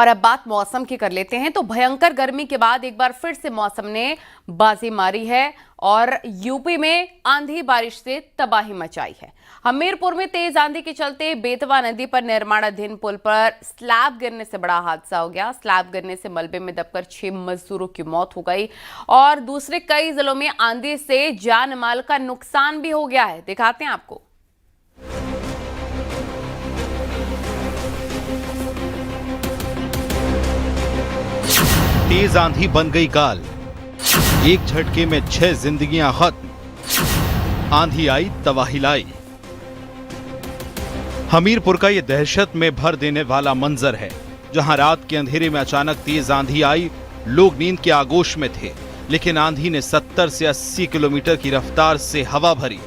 और अब बात मौसम की कर लेते हैं। तो भयंकर गर्मी के बाद एक बार फिर से मौसम ने बाजी मारी है और यूपी में आंधी बारिश से तबाही मचाई है। हमीरपुर में तेज आंधी के चलते बेतवा नदी पर निर्माणाधीन पुल पर स्लैब गिरने से बड़ा हादसा हो गया। स्लैब गिरने से मलबे में दबकर 6 मजदूरों की मौत हो गई और दूसरे कई जिलों में आंधी से जान माल का नुकसान भी हो गया है। दिखाते हैं आपको। तेज आंधी बन गई काल, एक झटके में 6 जिंदगियां खत्म, आंधी आई तबाही लाई। हमीरपुर का यह दहशत में भर देने वाला मंजर है, जहां रात के अंधेरे में अचानक तेज आंधी आई। लोग नींद के आगोश में थे, लेकिन आंधी ने 70 से 80 किलोमीटर की रफ्तार से हवा भरी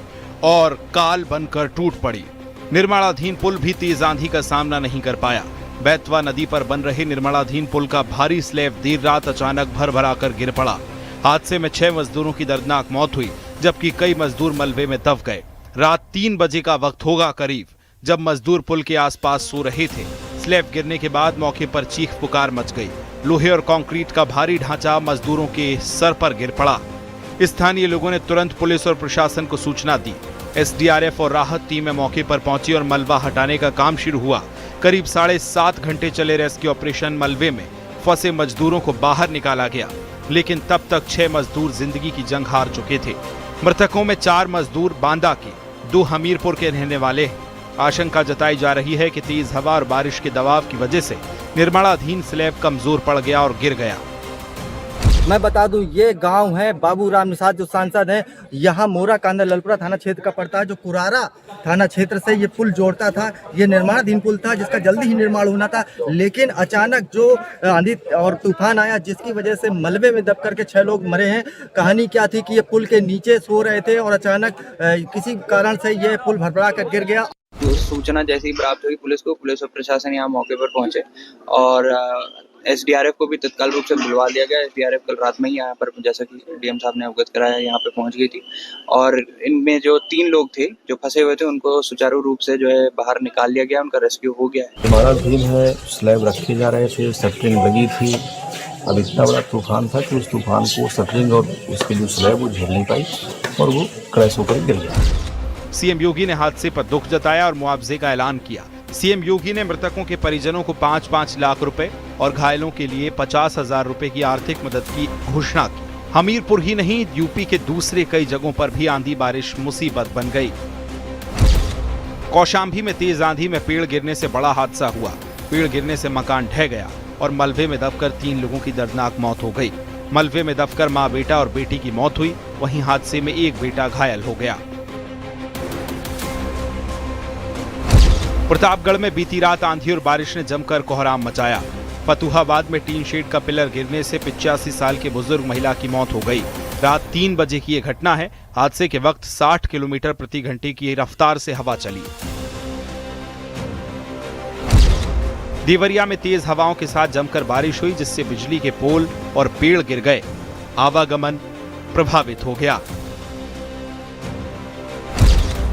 और काल बनकर टूट पड़ी। निर्माणाधीन पुल भी तेज आंधी का सामना नहीं कर पाया। बेतवा नदी पर बन रहे निर्माणाधीन पुल का भारी स्लैब देर रात अचानक भर कर गिर पड़ा। हादसे में 6 मजदूरों की दर्दनाक मौत हुई, जबकि कई मजदूर मलबे में दब गए। रात 3 बजे का वक्त होगा करीब, जब मजदूर पुल के आसपास सो रहे थे। स्लैब गिरने के बाद मौके पर चीख पुकार मच गई। लोहे और कंक्रीट का भारी ढांचा मजदूरों के सर पर गिर पड़ा। स्थानीय लोगों ने तुरंत पुलिस और प्रशासन को सूचना दी। एसडीआरएफ और राहत टीमें मौके पर पहुंची और मलबा हटाने का काम शुरू हुआ। करीब 7.5 घंटे चले रेस्क्यू ऑपरेशन मलबे में फंसे मजदूरों को बाहर निकाला गया, लेकिन तब तक 6 मजदूर जिंदगी की जंग हार चुके थे। मृतकों में 4 मजदूर बांदा के, 2 हमीरपुर के रहने वाले हैं। आशंका जताई जा रही है कि तेज हवा और बारिश के दबाव की वजह से निर्माणाधीन स्लैब कमजोर पड़ गया और गिर गया। मैं बता दूं, ये गांव है बाबूराम निषाद जो सांसद हैं, यहाँ मोरा कांदा ललपुरा थाना क्षेत्र का पड़ता है, जो कुरारा थाना क्षेत्र से ये पुल जोड़ता था। ये निर्माणाधीन पुल था जिसका जल्दी ही निर्माण होना था, लेकिन अचानक जो आंधी और तूफान आया जिसकी वजह से मलबे में दब करके 6 लोग मरे हैं। कहानी क्या थी कि ये पुल के नीचे सो रहे थे और अचानक किसी कारण से ये पुल भरभरा कर गिर गया। सूचना जैसे ही प्राप्त हुई पुलिस को, पुलिस और प्रशासन यहाँ मौके पर पहुंचे और एसडीआरएफ को भी तत्काल रूप से बुलवा दिया गया। एसडीआरएफ कल रात में ही यहाँ पर, जैसा कि डीएम साहब ने अवगत कराया, यहाँ पे पहुंच गई थी और इनमें जो 3 लोग थे जो फंसे हुए थे उनको सुचारू रूप से जो है बाहर निकाल लिया गया, उनका रेस्क्यू हो गया है। हमारा भीम है, स्लैब रखे जा रहे थे, शटरिंग लगी थी। अब इतना बड़ा तूफान था कि उस तूफान को शटरिंग और उसकी जो स्लैब वो झेल नहीं पाई और वो क्रैश होकर गिर गया। सीएम योगी ने हादसे पर दुख जताया और मुआवजे का ऐलान किया। सीएम योगी ने मृतकों के परिजनों को 5-5 लाख रुपए और घायलों के लिए 50,000 रुपए की आर्थिक मदद की घोषणा की। हमीरपुर ही नहीं, यूपी के दूसरे कई जगहों पर भी आंधी बारिश मुसीबत बन गई। कौशाम्बी में तेज आंधी में पेड़ गिरने से बड़ा हादसा हुआ। पेड़ गिरने से मकान ढह गया और मलबे में दबकर 3 लोगों की दर्दनाक मौत हो गई। मलबे में दबकर मां, बेटा और बेटी की मौत हुई। वहीं हादसे में एक बेटा घायल हो गया। प्रतापगढ़ में बीती रात आंधी और बारिश ने जमकर कोहराम मचाया। फतुहाबाद में टीन शेड का पिलर गिरने से 85 साल के बुजुर्ग महिला की मौत हो गई। रात 3 बजे की यह घटना है। हादसे के वक्त 60 किलोमीटर प्रति घंटे की रफ्तार से हवा चली। देवरिया में तेज हवाओं के साथ जमकर बारिश हुई, जिससे बिजली के पोल और पेड़ गिर गए। आवागमन प्रभावित हो गया।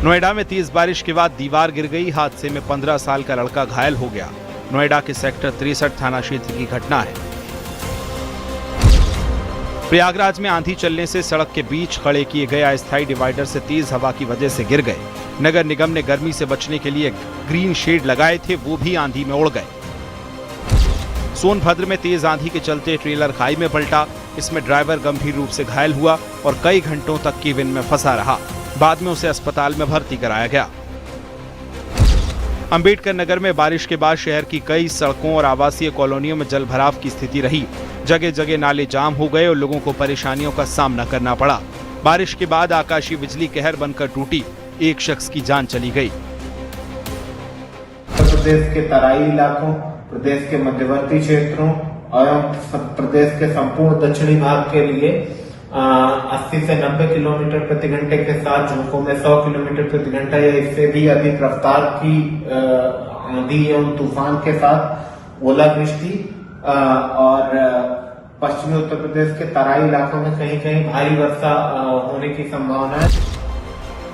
नोएडा में तेज बारिश के बाद दीवार गिर गई। हादसे में 15 साल का लड़का घायल हो गया। नोएडा के सेक्टर 63 थाना क्षेत्र की घटना है। प्रयागराज में आंधी चलने से सड़क के बीच खड़े किए गए अस्थायी डिवाइडर से तेज हवा की वजह से गिर गए। नगर निगम ने गर्मी से बचने के लिए ग्रीन शेड लगाए थे, वो भी आंधी में उड़ गए। सोनभद्र में तेज आंधी के चलते ट्रेलर खाई में पलटा। इसमें ड्राइवर गंभीर रूप से घायल हुआ और कई घंटों तक केबिन में फंसा रहा। बाद में उसे अस्पताल में भर्ती कराया गया। अंबेडकर नगर में बारिश के बाद शहर की कई सड़कों और आवासीय कॉलोनियों में जलभराव की स्थिति रही। जगह जगह नाले जाम हो गए और लोगों को परेशानियों का सामना करना पड़ा। बारिश के बाद आकाशीय बिजली कहर बनकर टूटी। एक शख्स की जान चली गई। प्रदेश के तराई इलाकों, प्रदेश के मध्यवर्ती क्षेत्रों और प्रदेश के संपूर्ण दक्षिणी भाग के लिए 80 से 90 किलोमीटर प्रति घंटे के साथ झोंकों में 100 किलोमीटर प्रति घंटा या इससे भी अधिक रफ्तार की आंधी एवं तूफान के साथ ओलावृष्टि और पश्चिमी उत्तर प्रदेश के तराई इलाकों में कहीं कहीं भारी वर्षा होने की संभावना है।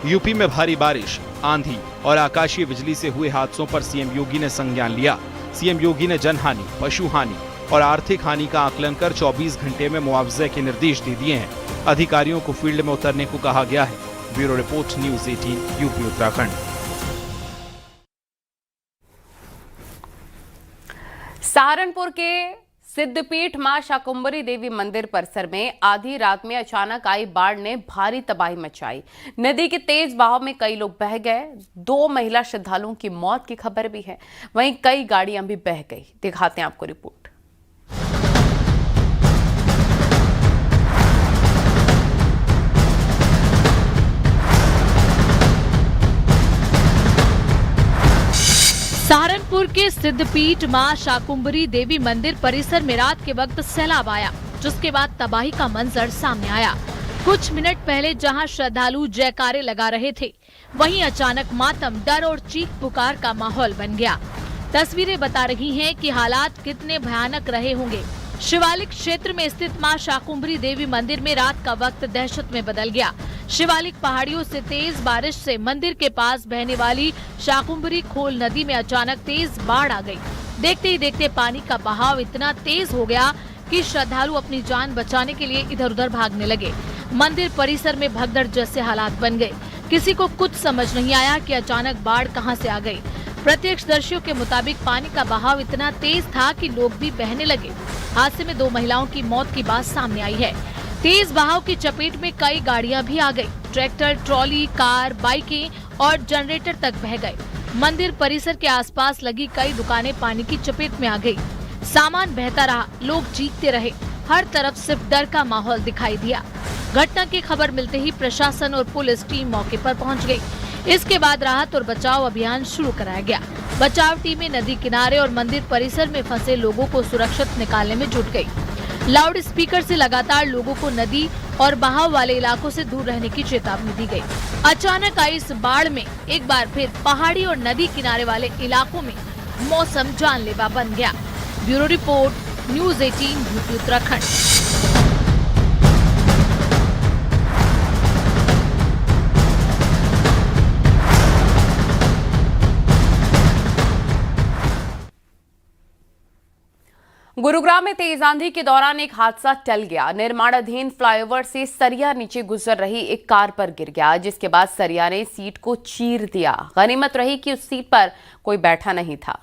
यूपी में भारी बारिश, आंधी और आकाशीय बिजली से हुए हादसों पर सीएम योगी ने संज्ञान लिया। सीएम योगी ने जनहानि, पशु हानि और आर्थिक हानि का आकलन कर 24 घंटे में मुआवजे के निर्देश दे दिए हैं। अधिकारियों को फील्ड में उतरने को कहा गया है। Bureau report, news 18, UP Uttarakhand. Saharanpur के सिद्धपीठ मां शाकुंभरी देवी मंदिर परिसर में आधी रात में अचानक आई बाढ़ ने भारी तबाही मचाई। नदी के तेज बहाव में कई लोग बह गए। 2 महिला श्रद्धालुओं की मौत की खबर भी है। वहीं कई गाड़ियां भी बह गई। दिखाते हैं आपको रिपोर्ट। सहारनपुर के सिद्धपीठ मां शाकुंभरी देवी मंदिर परिसर में रात के वक्त सैलाब आया, जिसके बाद तबाही का मंजर सामने आया। कुछ मिनट पहले जहां श्रद्धालु जयकारे लगा रहे थे, वहीं अचानक मातम, डर और चीख पुकार का माहौल बन गया। तस्वीरें बता रही हैं कि हालात कितने भयानक रहे होंगे। शिवालिक क्षेत्र में स्थित मां शाकुंभरी देवी मंदिर में रात का वक्त दहशत में बदल गया। शिवालिक पहाड़ियों से तेज बारिश से मंदिर के पास बहने वाली शाकुंभरी खोल नदी में अचानक तेज बाढ़ आ गई। देखते ही देखते पानी का बहाव इतना तेज हो गया कि श्रद्धालु अपनी जान बचाने के लिए इधर उधर भागने लगे। मंदिर परिसर में भगदड़ जैसे हालात बन गए। किसी को कुछ समझ नहीं आया कि अचानक बाढ़ कहां से आ गई। प्रत्यक्षदर्शियों के मुताबिक पानी का बहाव इतना तेज था कि लोग भी बहने लगे। हादसे में 2 महिलाओं की मौत की बात सामने आई है। तेज बहाव की चपेट में कई गाड़ियां भी आ गई। ट्रैक्टर, ट्रॉली, कार, बाइकें और जनरेटर तक बह गए। मंदिर परिसर के आसपास लगी कई दुकानें पानी की चपेट में आ गई। सामान बहता रहा, लोग चीखते रहे। हर तरफ सिर्फ डर का माहौल दिखाई दिया। घटना की खबर मिलते ही प्रशासन और पुलिस टीम मौके पर पहुंच गई। इसके बाद राहत और बचाव अभियान शुरू कराया गया। बचाव टीमें नदी किनारे और मंदिर परिसर में फंसे लोगों को सुरक्षित निकालने में जुट गई। लाउड स्पीकर से लगातार लोगों को नदी और बहाव वाले इलाकों से दूर रहने की चेतावनी दी गई। अचानक आई इस बाढ़ में एक बार फिर पहाड़ी और नदी किनारे वाले इलाकों में मौसम जानलेवा बन गया। Bureau report, news 18, UP Uttarakhand. Gurugram में तेज आंधी के दौरान एक हादसा टल गया। निर्माणाधीन फ्लाईओवर से सरिया नीचे गुजर रही एक कार पर गिर गया, जिसके बाद सरिया ने सीट को चीर दिया। गनीमत रही कि उस सीट पर कोई बैठा नहीं था।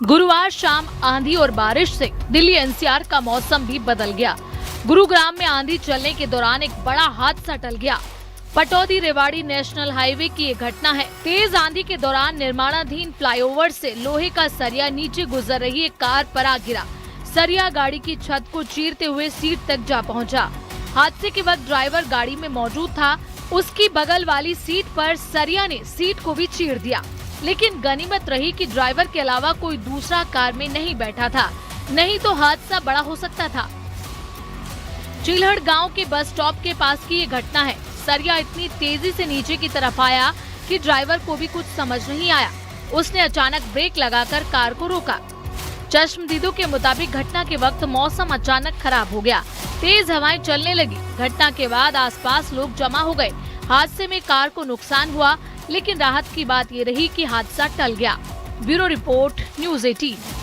गुरुवार शाम आंधी और बारिश से दिल्ली एनसीआर का मौसम भी बदल गया। गुरुग्राम में आंधी चलने के दौरान एक बड़ा हादसा टल गया। पटौदी रेवाड़ी नेशनल हाईवे की ये घटना है। तेज आंधी के दौरान निर्माणाधीन फ्लाईओवर से लोहे का सरिया नीचे गुजर रही एक कार पर आ गिरा। सरिया गाड़ी की छत को चीरते हुए सीट तक जा पहुंचा। हादसे के वक्त ड्राइवर गाड़ी में मौजूद था। उसकी बगल वाली सीट पर सरिया ने सीट को भी चीर दिया, लेकिन गनीमत रही कि ड्राइवर के अलावा कोई दूसरा कार में नहीं बैठा था, नहीं तो हादसा बड़ा हो सकता था। चिल्हड़ गांव के बस स्टॉप के पास की ये घटना है। सरिया इतनी तेजी से नीचे की तरफ आया कि ड्राइवर को भी कुछ समझ नहीं आया। उसने अचानक ब्रेक लगाकर कार को रोका। चश्मदीदों के मुताबिक घटना के वक्त मौसम अचानक खराब हो गया। तेज हवाएं चलने लगी। घटना के बाद आसपास लोग जमा हो गए। हादसे में कार को नुकसान हुआ, लेकिन राहत की बात ये रही कि हादसा टल गया। Bureau report, news 18।